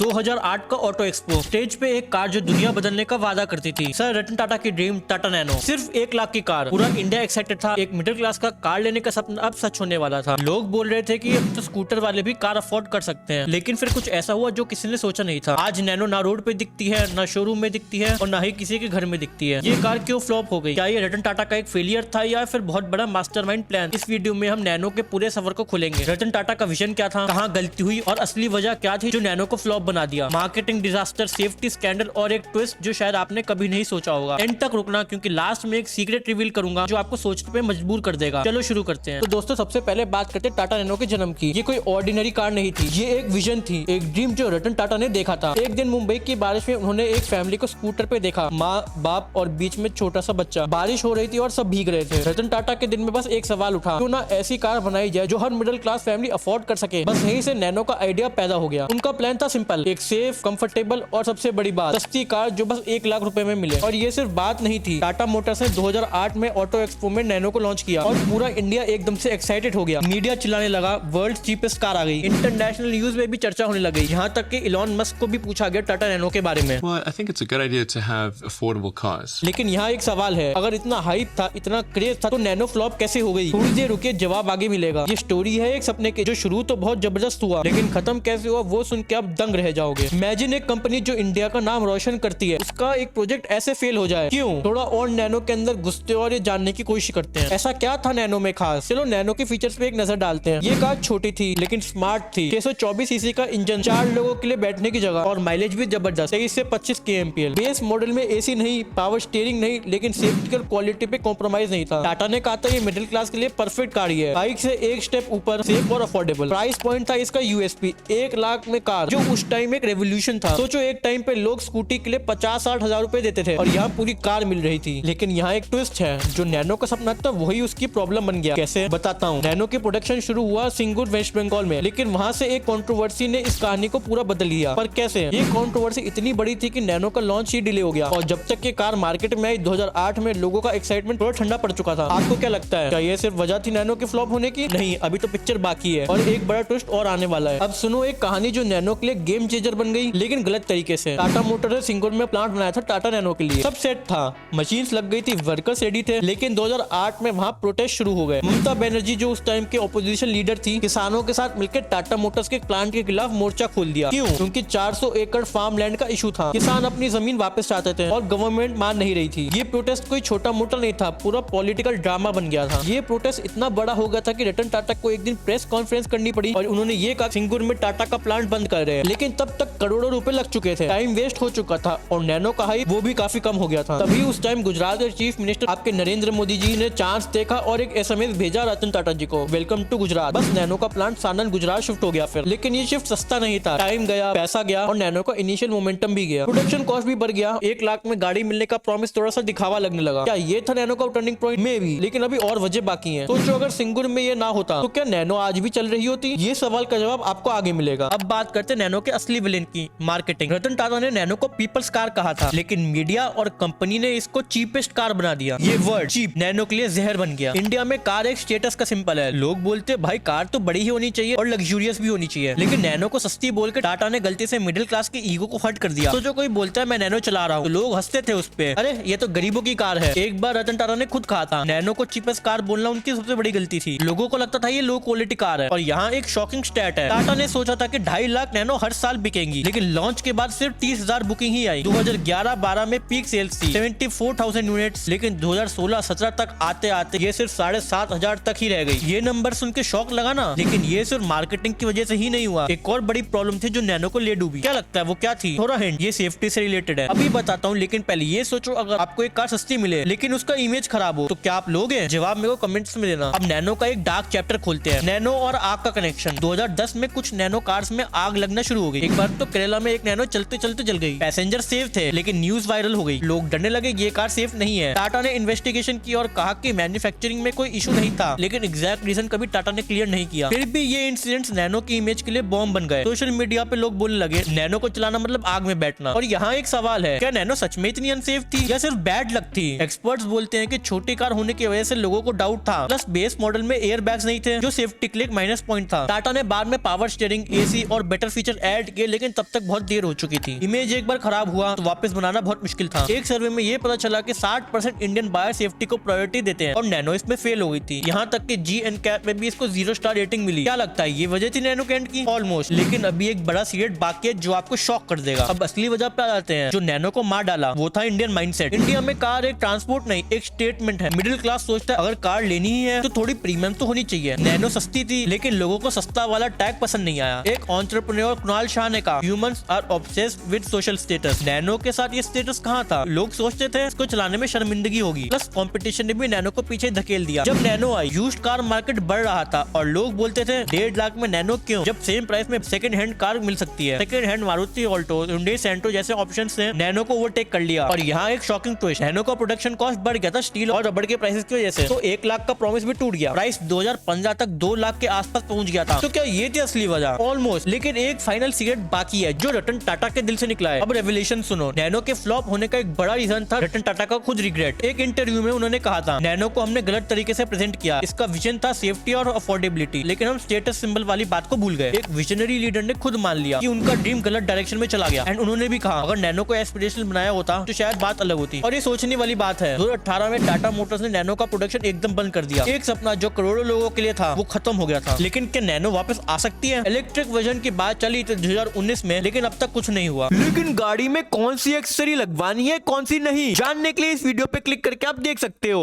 2008 का auto expo. Stage पे एक कार जो दुनिया बदलने का वादा करती थी। सर रतन टाटा की ड्रीम टाटा नैनो, सिर्फ 1 लाख की कार। पूरा इंडिया एक्साइटेड था। एक मिडिल क्लास का कार लेने का सपना अब सच होने वाला था। लोग बोल रहे थे कि अब तो स्कूटर वाले भी कार अफोर्ड कर सकते हैं, लेकिन फिर कुछ ऐसा हुआ जो किसी ने सोचा नहीं था। आज नैनो ना रोड पे दिखती है, ना शोरूम में दिखती है और ना ही किसी के घर में दिखती है। ये कार क्यों फ्लॉप हो गई? क्या ये रतन टाटा का एक फेलियर था या फिर बहुत बड़ा मास्टरमाइंड प्लान? इस वीडियो में हम नैनो के पूरे सफर को खुलेंगे। रतन टाटा का विजन क्या था, कहाँ गलती हुई और असली वजह क्या थी जो नैनो को फ्लॉप बना दिया। मार्केटिंग डिजास्टर, सेफ्टी स्कैंडल और एक ट्विस्ट जो शायद आपने कभी नहीं सोचा होगा। एंड तक रुकना क्योंकि लास्ट में एक सीक्रेट रिवील करूंगा जो आपको सोचने पे मजबूर कर देगा। चलो शुरू करते हैं। तो दोस्तों सबसे पहले बात करते हैं टाटा नैनो के जन्म की। ये कोई ऑर्डिनरी कार नहीं थी, ये एक विजन थी, एक ड्रीम जो रतन टाटा ने देखा था। एक दिन मुंबई की बारिश में उन्होंने एक फैमिली को स्कूटर पे देखा, माँ बाप और बीच में छोटा सा बच्चा। बारिश हो रही थी और सब भीग रहे थे। रतन टाटा के दिल में बस एक सवाल उठा, क्यों ना ऐसी कार बनाई जाए जो हर मिडिल क्लास फैमिली अफोर्ड कर सके। बस यहीं से नैनो का आइडिया पैदा हो गया। उनका प्लान था सिंपल, एक सेफ, कंफर्टेबल और सबसे बड़ी बात सस्ती कार जो बस 1 लाख रुपए में मिले। और ये सिर्फ बात नहीं थी। टाटा मोटर्स ने 2008 में ऑटो एक्सपो में नैनो को लॉन्च किया और पूरा इंडिया एकदम से एक्साइटेड हो गया। मीडिया चिल्लाने लगा, वर्ल्ड चीपेस्ट कार आ गई। इंटरनेशनल न्यूज में भी चर्चा होने लगी। यहाँ तक कि इलॉन मस्क को भी पूछा गया टाटा नैनो के बारे में। Well, I think it's a good idea to have affordable cars. लेकिन यहाँ एक सवाल है, अगर इतना हाइप था, इतना क्रेज था, तो नैनो फ्लॉप कैसे हो गई? थोड़ी देर रुकिए, जवाब आगे मिलेगा। ये स्टोरी है एक सपने की जो शुरू तो बहुत जबरदस्त हुआ, लेकिन खत्म कैसे हुआ वो सुन के आप दंग रह जाओगे। इमेजिन एक कंपनी जो इंडिया का नाम रोशन करती है, उसका एक प्रोजेक्ट ऐसे फेल हो जाए। क्यों? थोड़ा और नैनो के अंदर घुसते और ये जानने की कोशिश करते हैं ऐसा क्या था नैनो में खास। चलो नैनो के फीचर्स पे एक नजर डालते हैं। ये कार छोटी थी लेकिन स्मार्ट थी। 624 सीसी का इंजन, 4 लोगों के लिए बैठने की जगह और माइलेज भी जबरदस्त, 23 से 25 kmpl। बेस मॉडल में एसी नहीं, पावर स्टीयरिंग नहीं, लेकिन सेफ्टी और क्वालिटी पे कॉम्प्रोमाइज नहीं था। टाटा ने कहा था ये मिडिल क्लास के लिए परफेक्ट कार ही है, बाइक से एक स्टेप ऊपर, सेफ और अफोर्डेबल। प्राइस पॉइंट था इसका यूएसपी, 1 लाख में कार, जो उस टाइम एक रेवोल्यूशन था। सोचो एक टाइम पे लोग स्कूटी के लिए 50-60 हजार रुपए देते थे और यहाँ पूरी कार मिल रही थी। लेकिन यहाँ एक ट्विस्ट है, जो नैनो का सपना था वही उसकी प्रॉब्लम बन गया। कैसे? बताता हूँ। नैनो की प्रोडक्शन शुरू हुआ सिंगुर, वेस्ट बंगाल में, लेकिन वहाँ से एक कंट्रोवर्सी ने इस कहानी को पूरा बदल दिया। पर कैसे? ये कंट्रोवर्सी इतनी बड़ी थी कि नैनो का लॉन्च ही डिले हो गया और जब तक ये कार मार्केट में आई 2008 में लोगों का एक्साइटमेंट थोड़ा ठंडा पड़ चुका था। आपको क्या लगता है, क्या ये सिर्फ वजह थी नैनो के फ्लॉप होने की? नहीं, अभी तो पिक्चर बाकी है और एक बड़ा ट्विस्ट और आने वाला है। अब सुनो एक कहानी जो नैनो के लिए गेम चेंजर बन गई, लेकिन गलत तरीके से। टाटा मोटर ने सिंगुर में प्लांट बनाया था टाटा नैनो के लिए, सब सेट था, मशीन्स लग गई थी, वर्कर्स रेडी थे, लेकिन 2008 में वहाँ प्रोटेस्ट शुरू हो गए। ममता बनर्जी जो उस टाइम के ऑपोजिशन लीडर थी, किसानों के साथ मिलकर टाटा मोटर्स के प्लांट के खिलाफ मोर्चा खोल दिया। क्यों? क्योंकि 400 एकड़ फार्म लैंड का इशू था। किसान अपनी जमीन वापस चाहते थे और गवर्नमेंट मान नहीं रही थी। ये प्रोटेस्ट कोई छोटा मोटा नहीं था, पूरा पॉलिटिकल ड्रामा बन गया था। ये प्रोटेस्ट इतना बड़ा हो गया था कि रतन टाटा को एक दिन प्रेस कॉन्फ्रेंस करनी पड़ी और उन्होंने ये कहा सिंगुर में टाटा का प्लांट बंद कर रहे हैं। लेकिन तब तक करोड़ों रुपए लग चुके थे, टाइम वेस्ट हो चुका था और नैनो का हाइप वो भी काफी कम हो गया था। तभी उस टाइम गुजरात के चीफ मिनिस्टर आपके नरेंद्र मोदी जी ने चांस देखा और एक एसएमएस भेजा रतन टाटा जी को, वेलकम टू गुजरात। बस नैनो का प्लांट सानंद गुजरात शिफ्ट हो गया फिर। लेकिन ये शिफ्ट सस्ता नहीं था, टाइम गया, पैसा गया और नैनो का इनिशियल मोमेंटम भी गया, प्रोडक्शन कॉस्ट भी बढ़ गया। 1 लाख में गाड़ी मिलने का प्रॉमिस थोड़ा सा दिखावा लगने लगा। क्या ये था नैनो का टर्निंग पॉइंट? में भी, लेकिन अभी और वजह बाकी है। सोचो अगर सिंगुर में ये ना होता तो क्या नैनो आज भी चल रही होती? ये सवाल का जवाब आपको आगे मिलेगा। अब बात करते नैनो के असली विलेन की, मार्केटिंग। रतन टाटा ने नैनो को पीपल्स कार कहा था, लेकिन मीडिया और कंपनी ने इसको चीपेस्ट कार बना दिया। ये वर्ड चीप नैनो के लिए जहर बन गया। इंडिया में कार एक स्टेटस का सिंबल है। लोग बोलते भाई कार तो बड़ी ही होनी चाहिए और लग्जूरियस भी होनी चाहिए, लेकिन नैनो को सस्ती बोल के टाटा ने गलती से मिडिल क्लास के ईगो को हर्ट कर दिया। तो जो कोई बोलता है मैं नैनो चला रहा हूँ, तो लोग हंसते थे उस पे, अरे ये तो गरीबों की कार है। एक बार रतन टाटा ने खुद कहा था नैनो को चीपेस्ट कार बोलना उनकी सबसे बड़ी गलती थी। लोगों को लगता था ये लो क्वालिटी कार है। और यहाँ एक शॉकिंग स्टैट है, टाटा ने सोचा था कि 2.5 लाख नैनो हर साल बिकेंगी, लेकिन लॉन्च के बाद सिर्फ 30,000 बुकिंग ही आई। 2011-12 में पीक सेल्स थी 74,000 यूनिट्स, लेकिन 2016-17 तक आते आते ये सिर्फ 7,500 तक ही रह गई। ये नंबर सुन के शौक लगा ना, लेकिन ये सिर्फ मार्केटिंग की वजह से ही नहीं हुआ। एक और बड़ी प्रॉब्लम थी जो नैनो को ले डूबी। क्या लगता है वो क्या थी? थोड़ा हिंट, ये सेफ्टी से रिलेटेड है, अभी बताता हूँ। लेकिन पहले ये सोचो अगर आपको एक कार सस्ती मिले लेकिन उसका इमेज खराब हो तो क्या आप लोगे? जवाब मेरे को कमेंट्स में देना। अब नैनो का एक डार्क चैप्टर खोलते हैं, नैनो और आग का कनेक्शन। 2010 में कुछ नैनो कार्स में आग लगना शुरू हो गई। एक बार तो केरला में एक नैनो चलते चलते जल गई। पैसेंजर सेफ थे लेकिन न्यूज वायरल हो गई, लोग डरने लगे ये कार सेफ नहीं है। टाटा ने इन्वेस्टिगेशन की और कहा कि मैन्युफैक्चरिंग में कोई इशू नहीं था, लेकिन एग्जैक्ट रीजन कभी टाटा ने क्लियर नहीं किया। फिर भी ये इंसिडेंट्स नैनो की इमेज के लिए बॉम्ब बन गए। सोशल मीडिया पे लोग बोलने लगे नैनो को चलाना मतलब आग में बैठना। और यहाँ एक सवाल है, क्या नैनो सच में इतनी अनसेफ थी या सिर्फ बैड लक थी? एक्सपर्ट्स बोलते हैं कि छोटी कार होने की वजह से लोगों को डाउट था, प्लस बेस मॉडल में एयर बैग्स नहीं थे जो सेफ्टी के लिए एक माइनस पॉइंट था। टाटा ने बाद में पावर स्टीयरिंग, एसी और बेटर फीचर ऐड सेट किए, लेकिन तब तक बहुत देर हो चुकी थी। इमेज एक बार खराब हुआ तो वापस बनाना बहुत मुश्किल था। एक सर्वे में ये पता चला कि 60% इंडियन बायर सेफ्टी को प्रायोरिटी देते हैं और नैनो इसमें फेल हो गई थी। यहाँ तक कि GNCAP में भी इसको 0 स्टार रेटिंग मिली। क्या लगता है ये वजह थी नैनो कैंट की? ऑलमोस्ट। लेकिन अभी एक बड़ा सीक्रेट बाकी है जो आपको शॉक कर देगा। अब असली वजह पे आ जाते हैं। जो नैनो को मार डाला वो था इंडियन माइंडसेट। इंडिया में कार एक ट्रांसपोर्ट नहीं, एक स्टेटमेंट है। मिडिल क्लास सोचता है अगर कार लेनी ही है तो थोड़ी प्रीमियम तो होनी चाहिए। नैनो सस्ती थी लेकिन लोगों को सस्ता वाला टैग पसंद नहीं आया। एक एंटरप्रेन्योर कुणाल शाह ने कहा humans are obsessed with social status. Nano के साथ ये स्टेटस कहाँ था? लोग सोचते थे इसको चलाने में शर्मिंदगी होगी। प्लस कंपटीशन ने भी नैनो को पीछे धकेल दिया। जब nano I used car market बढ़ रहा था और लोग बोलते थे 1.5 लाख में नैनो क्यों, जब सेम प्राइस में सेकंड हैंड कार मिल सकती है। Second hand Maruti Alto, Hyundai Santro जैसे ऑप्शंस ने नैनो को ओवरटेक कर लिया। और यहाँ एक शॉकिंग ट्विस्ट, नैनो का प्रोडक्शन कॉस्ट बढ़ गया था स्टील और रबड़ के प्राइसेस की वजह से। तो 1 लाख का प्रॉमिस भी टूट गया। प्राइस 2015 तक 2 लाख के आसपास पहुंच गया था। तो क्या ये थी असली वजह? ऑलमोस्ट। लेकिन एक फाइनल सीक्रेट बाकी है जो रतन टाटा के दिल से निकला है। अब रेवलेशन सुनो। नैनो के फ्लॉप होने का एक बड़ा रीजन था रतन टाटा का खुद रिग्रेट। एक इंटरव्यू में उन्होंने कहा था नैनो को हमने गलत तरीके से प्रेजेंट किया। इसका विजन था सेफ्टी और अफोर्डेबिलिटी, लेकिन हम स्टेटस सिंबल वाली बात को भूल गए। एक विजनरी लीडर ने खुद मान लिया कि उनका ड्रीम गलत डायरेक्शन में चला गया। एंड उन्होंने भी कहा अगर नैनो को एस्पिरेशनल बनाया होता तो शायद बात अलग होती। और ये सोचने वाली बात है 2018 में टाटा मोटर्स ने नैनो का प्रोडक्शन एकदम बंद कर दिया। एक सपना जो करोड़ों लोगों के लिए था वो खत्म हो गया था। लेकिन क्या नैनो वापस आ सकती है? इलेक्ट्रिक वर्जन की बात चली तो 2019 में, लेकिन अब तक कुछ नहीं हुआ। लेकिन गाड़ी में कौन सी एक्सेसरी लगवानी है कौन सी नहीं, जानने के लिए इस वीडियो पे क्लिक करके आप देख सकते हो।